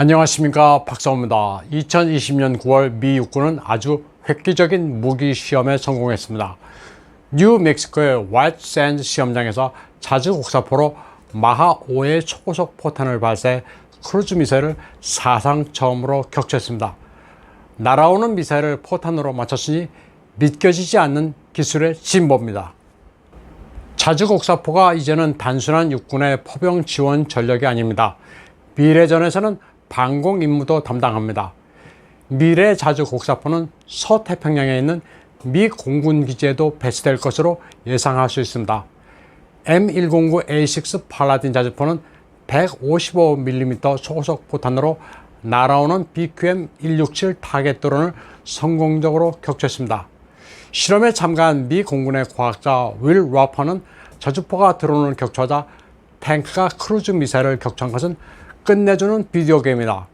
안녕하십니까, 박사호입니다. 2020년 9월 미 육군은 아주 획기적인 무기 시험에 성공했습니다. 뉴멕시코의 화이트 샌드 시험장에서 자주 곡사포로 마하 5의 초고속 포탄을 발사해 크루즈 미사일을 사상 처음으로 격추했습니다. 날아오는 미사일을 포탄으로 맞췄으니 믿겨지지 않는 기술의 진보입니다. 자주곡사포가 이제는 단순한 육군의 포병 지원 전력이 아닙니다. 미래전에서는 방공 임무도 담당합니다. 미래 자주곡사포는 서태평양에 있는 미 공군 기지에도 배치될 것으로 예상할 수 있습니다. M109A6 팔라딘 자주포는 155mm 초고속 포탄으로 날아오는 BQM-167 타겟 드론을 성공적으로 격추했습니다. 실험에 참가한 미 공군의 과학자 윌 라퍼는 자주포가 드론을 격추하자 탱크가 크루즈 미사일을 격추한 것은 끝내주는 비디오 게임이다.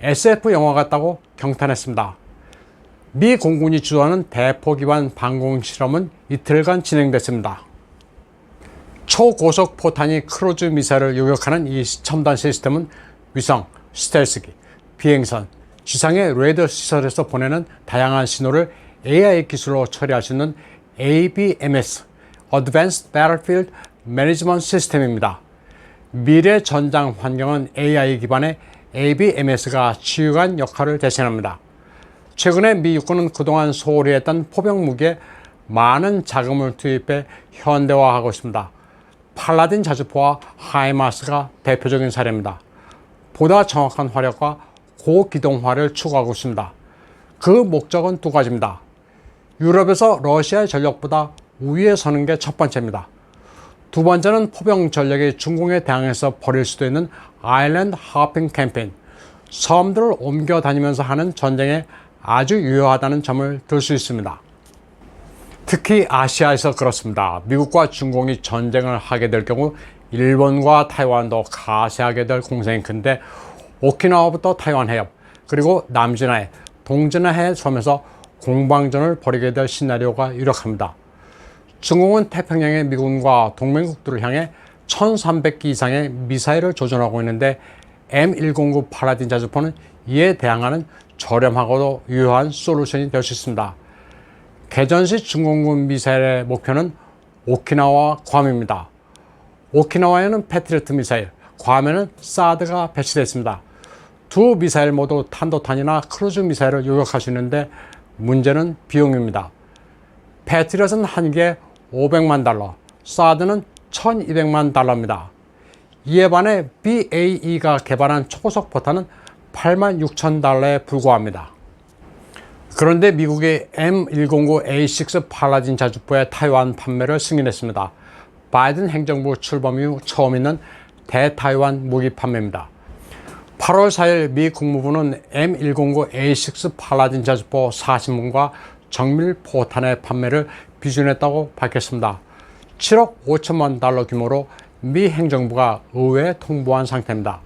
SF 영화 같다고 경탄했습니다. 미 공군이 주도하는 대포 기반 방공 실험은 이틀간 진행됐습니다. 초고속 포탄이 크루즈 미사일을 요격하는 이 첨단 시스템은 위성, 스텔스기, 비행선, 지상의 레이더 시설에서 보내는 다양한 신호를 AI 기술로 처리할 수 있는 ABMS, Advanced Battlefield Management System입니다. 미래 전장 환경은 AI 기반의 ABMS가 치유관 역할을 대신합니다. 최근에 미 육군은 그동안 소홀히 했던 포병 무기에 많은 자금을 투입해 현대화하고 있습니다. 팔라딘 자주포와 하이마스가 대표적인 사례입니다. 보다 정확한 화력과 고기동화를 추구하고 있습니다. 그 목적은 두 가지입니다. 유럽에서 러시아의 전력보다 우위에 서는 게 첫 번째입니다. 두 번째는 포병 전력이 중공에 대항해서 벌일 수도 있는 아일랜드 하핑 캠페인, 섬들을 옮겨 다니면서 하는 전쟁에 아주 유효하다는 점을 들 수 있습니다. 특히 아시아에서 그렇습니다. 미국과 중공이 전쟁을 하게 될 경우 일본과 타이완도 가세하게 될 공생이 큰데 오키나와부터 타이완 해협, 그리고 남진해, 동진해 섬에서 공방전을 벌이게 될 시나리오가 유력합니다. 중공은 태평양의 미군과 동맹국들을 향해 1300기 이상의 미사일을 조준하고 있는데 M109 팔라딘 자주포는 이에 대항하는 저렴하고도 유효한 솔루션이 될 수 있습니다. 개전시 중공군 미사일의 목표는 오키나와 괌입니다. 오키나와에는 패트리어트 미사일, 괌에는 사드가 배치되어 있습니다. 두 미사일 모두 탄도탄이나 크루즈 미사일을 요격할 수 있는데 문제는 비용입니다. 패트리어트는 한 개에 $500만, 사드는 $1200만. 이에 반해 BAE가 개발한 초고속 포탄은 $86,000에 불과합니다. 그런데 미국의 M109A6 팔라딘 자주포의 타이완 판매를 승인했습니다. 바이든 행정부 출범 이후 처음 있는 대타이완 무기 판매입니다. 8월 4일 미 국무부는 M109A6 팔라딘 자주포 40문과 정밀 포탄의 판매를 비준했다고 밝혔습니다. 7억 5천만 달러 규모로 미 행정부가 의회에 통보한 상태입니다.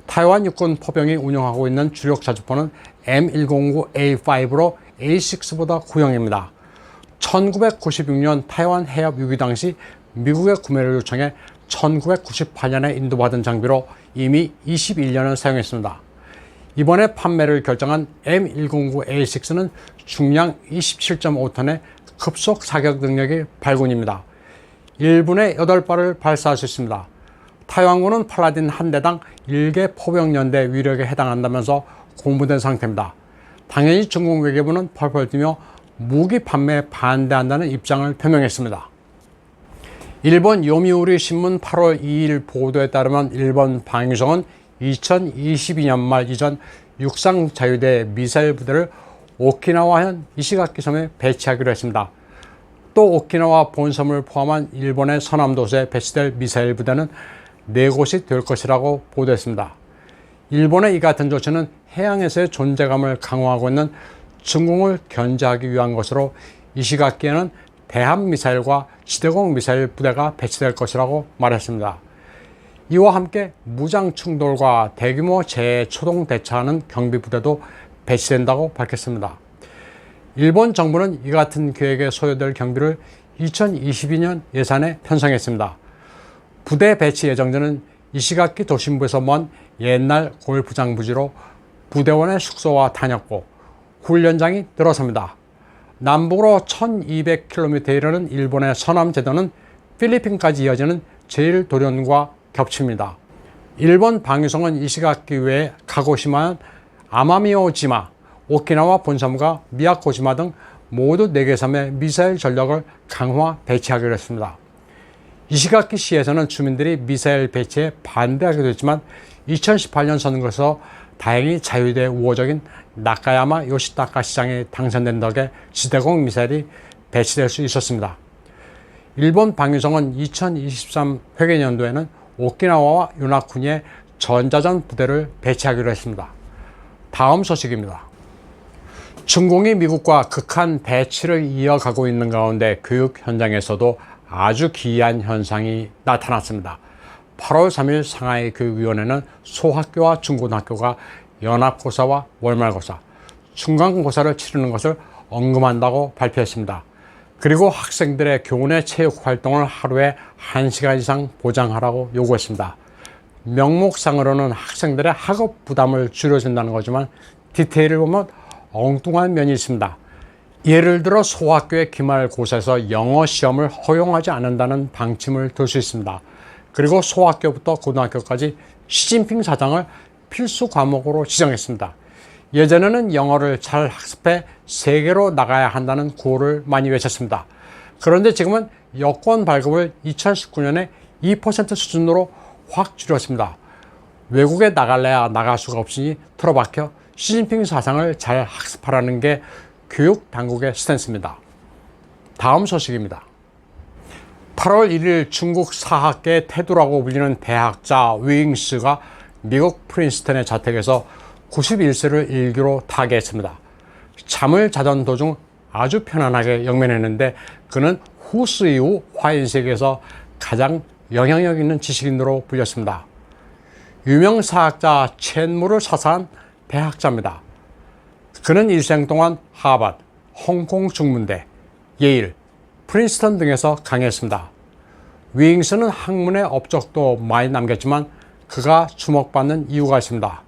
타이완 육군 포병이 운영하고 있는 주력 자주포는 M109A5로 A6보다 구형입니다. 1996년 타이완 해협 위기 당시 미국의 구매를 요청해 1998년에 인도받은 장비로 이미 21년을 사용했습니다. 이번에 판매를 결정한 M109A6는 중량 27.5톤의 급속 사격 능력이 발군입니다. 1분에 8발을 발사할 수 있습니다. 타이완군은 팔라딘 한 대당 1개 포병연대 위력에 해당한다면서 공부된 상태입니다. 당연히 중국 외교부는 펄펄 뛰며 무기 판매에 반대한다는 입장을 표명했습니다. 일본 요미우리 신문 8월 2일 보도에 따르면 일본 방위성은 2022년 말 이전 육상 자유대 미사일 부대를 오키나와현 이시가키 섬에 배치하기로 했습니다. 또 오키나와 본섬을 포함한 일본의 서남도시에 배치될 미사일 부대는 4곳이 될 것이라고 보도했습니다. 일본의 이 같은 조치는 해양에서의 존재감을 강화하고 있는 중공을 견제하기 위한 것으로 이시가키에는 대함미사일과 지대공 미사일 부대가 배치될 것이라고 말했습니다. 이와 함께 무장 충돌과 대규모 재해 초동 대처하는 경비부대도 배치된다고 밝혔습니다. 일본 정부는 이 같은 계획에 소요될 경비를 2022년 예산에 편성했습니다. 부대 배치 예정자는 이시가키 도심부에서 먼 옛날 골프장 부지로 부대원의 숙소와 다녔고 훈련장이 늘어섭니다. 남북으로 1200km에 이르는 일본의 서남 제도는 필리핀까지 이어지는 제일도련과 겹칩니다. 일본 방위성은 이시가키 외에 가고시마, 아마미오지마, 오키나와 본섬과 미야코지마 등 모두 4개 섬에 미사일 전력을 강화 배치하기로 했습니다. 이시가키 시에서는 주민들이 미사일 배치에 반대하기도 했지만 2018년 선거에서 다행히 자유대 우호적인 나카야마 요시타카 시장이 당선된 덕에 지대공 미사일이 배치될 수 있었습니다. 일본 방위성은 2023 회계연도에는 오키나와와 요나쿠니에 전자전 부대를 배치하기로 했습니다. 다음 소식입니다. 중공이 미국과 극한 대치를 이어가고 있는 가운데 교육 현장에서도 아주 기이한 현상이 나타났습니다. 8월 3일 상하이 교육위원회는 소학교와 중고등학교가 연합고사와 월말고사, 중간고사를 치르는 것을 언급한다고 발표했습니다. 그리고 학생들의 교내 체육 활동을 하루에 1시간 이상 보장하라고 요구했습니다. 명목상으로는 학생들의 학업 부담을 줄여준다는 거지만 디테일을 보면 엉뚱한 면이 있습니다. 예를 들어 소학교의 기말고사에서 영어 시험을 허용하지 않는다는 방침을 들 수 있습니다. 그리고 소학교부터 고등학교까지 시진핑 사장을 필수 과목으로 지정했습니다. 예전에는 영어를 잘 학습해 세계로 나가야 한다는 구호를 많이 외쳤습니다. 그런데 지금은 여권 발급을 2019년에 2% 수준으로 확 줄였습니다. 외국에 나갈래야 나갈 수가 없으니 틀어박혀 시진핑 사상을 잘 학습하라는 게 교육 당국의 스탠스입니다. 다음 소식입니다. 8월 1일 중국 사학계의 태두라고 불리는 대학자 윙스가 미국 프린스턴의 자택에서 91세를 일기로 타계했습니다. 잠을 자던 도중 아주 편안하게 영면했는데 그는 후스 이후 화인세계에서 가장 영향력 있는 지식인으로 불렸습니다. 유명 사학자 첸무를 사사한 대학자입니다. 그는 일생 동안 하버드, 홍콩 중문대, 예일, 프린스턴 등에서 강의했습니다. 윙스는 학문의 업적도 많이 남겼지만 그가 주목받는 이유가 있습니다.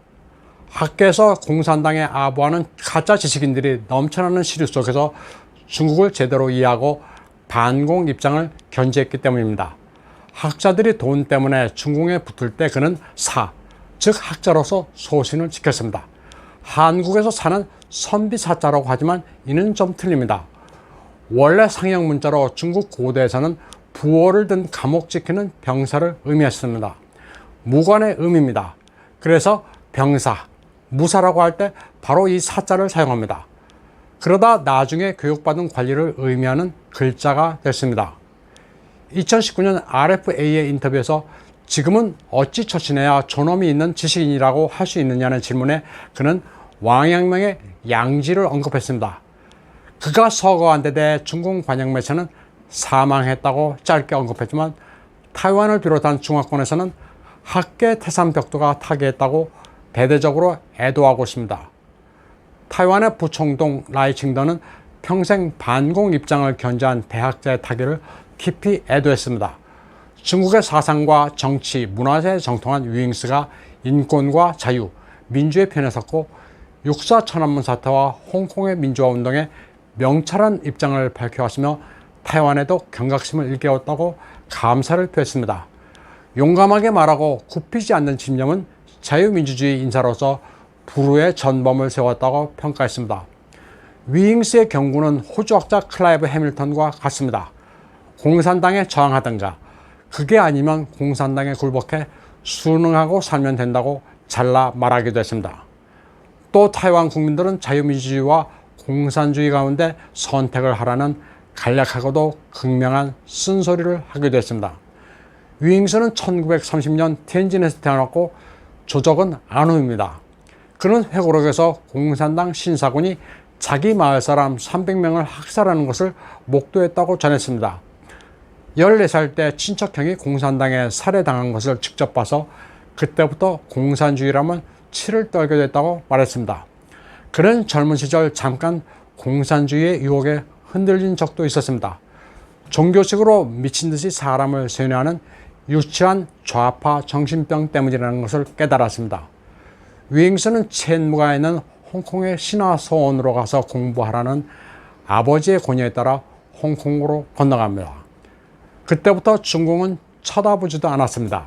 학계에서 공산당에 아부하는 가짜 지식인들이 넘쳐나는 시류 속에서 중국을 제대로 이해하고 반공 입장을 견지했기 때문입니다. 학자들이 돈 때문에 중국에 붙을 때 그는 즉 학자로서 소신을 지켰습니다. 한국에서 사는 선비사자라고 하지만 이는 좀 틀립니다. 원래 상형 문자로 중국 고대에서는 부호를 든 감옥 지키는 병사를 의미했습니다. 무관의 의미입니다. 그래서 병사, 무사라고 할 때 바로 이 사자를 사용합니다. 그러다 나중에 교육받은 관리를 의미하는 글자가 됐습니다. 2019년 RFA의 인터뷰에서 지금은 어찌 처신해야 존엄이 있는 지식인이라고 할 수 있느냐는 질문에 그는 왕양명의 양지를 언급했습니다. 그가 서거한 데 대해 중국 관영 매체는 사망했다고 짧게 언급했지만 타이완을 비롯한 중화권에서는 학계 태산 벽도가 타계했다고 대대적으로 애도하고 있습니다. 타이완의 부총동 라이칭더는 평생 반공 입장을 견지한 대학자의 타계를 깊이 애도했습니다. 중국의 사상과 정치, 문화에 정통한 윙스가 인권과 자유, 민주의 편에 섰고 육사 천안문 사태와 홍콩의 민주화 운동에 명철한 입장을 밝혀왔으며 타이완에도 경각심을 일깨웠다고 감사를 표했습니다. 용감하게 말하고 굽히지 않는 집념은 자유민주주의 인사로서 불후의 전범을 세웠다고 평가했습니다. 윙스의 경구는 호주 학자 클라이브 해밀턴과 같습니다. 공산당에 저항하든가 그게 아니면 공산당에 굴복해 순응하고 살면 된다고 잘라 말하기도 했습니다. 또 타이완 국민들은 자유민주주의와 공산주의 가운데 선택을 하라는 간략하고도 극명한 쓴소리를 하기도 했습니다. 윙스는 1930년 텐진에서 태어났고 조적은 안후입니다. 그는 회고록에서 공산당 신사군이 자기 마을 사람 300명을 학살하는 것을 목도했다고 전했습니다. 14살 때 친척형이 공산당에 살해당한 것을 직접 봐서 그때부터 공산주의라면 치를 떨게 됐다고 말했습니다. 그는 젊은 시절 잠깐 공산주의의 유혹에 흔들린 적도 있었습니다. 종교식으로 미친 듯이 사람을 세뇌하는 유치한 좌파 정신병 때문이라는 것을 깨달았습니다. 위잉스는 첸무가 있는 홍콩의 신화소원으로 가서 공부하라는 아버지의 권유에 따라 홍콩으로 건너갑니다. 그때부터 중국은 쳐다보지도 않았습니다.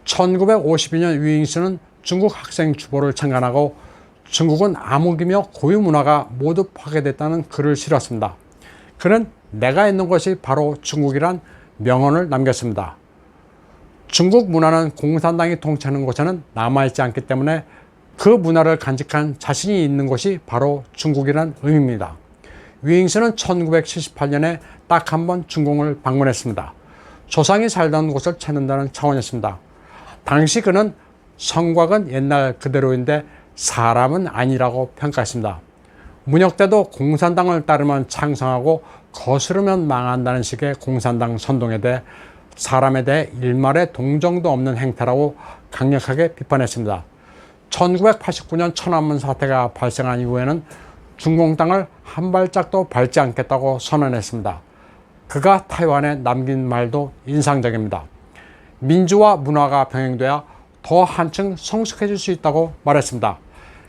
1952년 위잉스는 중국 학생 주보를 창간하고 중국은 암흑이며 고유 문화가 모두 파괴됐다는 글을 실었습니다. 그는 내가 있는 것이 바로 중국이란 명언을 남겼습니다. 중국 문화는 공산당이 통치하는 곳에는 남아있지 않기 때문에 그 문화를 간직한 자신이 있는 곳이 바로 중국이란 의미입니다. 위잉스는 1978년에 딱 한 번 중국을 방문했습니다. 조상이 살던 곳을 찾는다는 차원이었습니다. 당시 그는 성곽은 옛날 그대로인데 사람은 아니라고 평가했습니다. 문혁 때도 공산당을 따르면 창성하고 거스르면 망한다는 식의 공산당 선동에 대해 사람에 대해 일말의 동정도 없는 행태라고 강력하게 비판했습니다. 1989년 천안문 사태가 발생한 이후에는 중공 땅을 한 발짝도 밟지 않겠다고 선언했습니다. 그가 타이완에 남긴 말도 인상적입니다. 민주와 문화가 병행돼야 더 한층 성숙해질 수 있다고 말했습니다.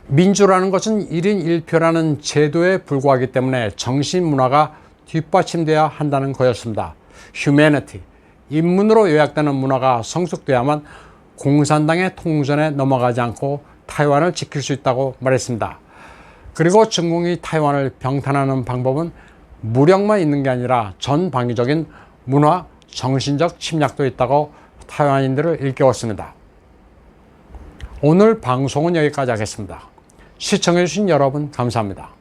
민주라는 것은 1인 1표라는 제도에 불과하기 때문에 정신문화가 뒷받침돼야 한다는 거였습니다. Humanity, 인문으로 요약되는 문화가 성숙돼야만 공산당의 통전에 넘어가지 않고 타이완을 지킬 수 있다고 말했습니다. 그리고 중국이 타이완을 병탄하는 방법은 무력만 있는 게 아니라 전방위적인 문화, 정신적 침략도 있다고 타이완인들을 일깨웠습니다. 오늘 방송은 여기까지 하겠습니다. 시청해주신 여러분 감사합니다.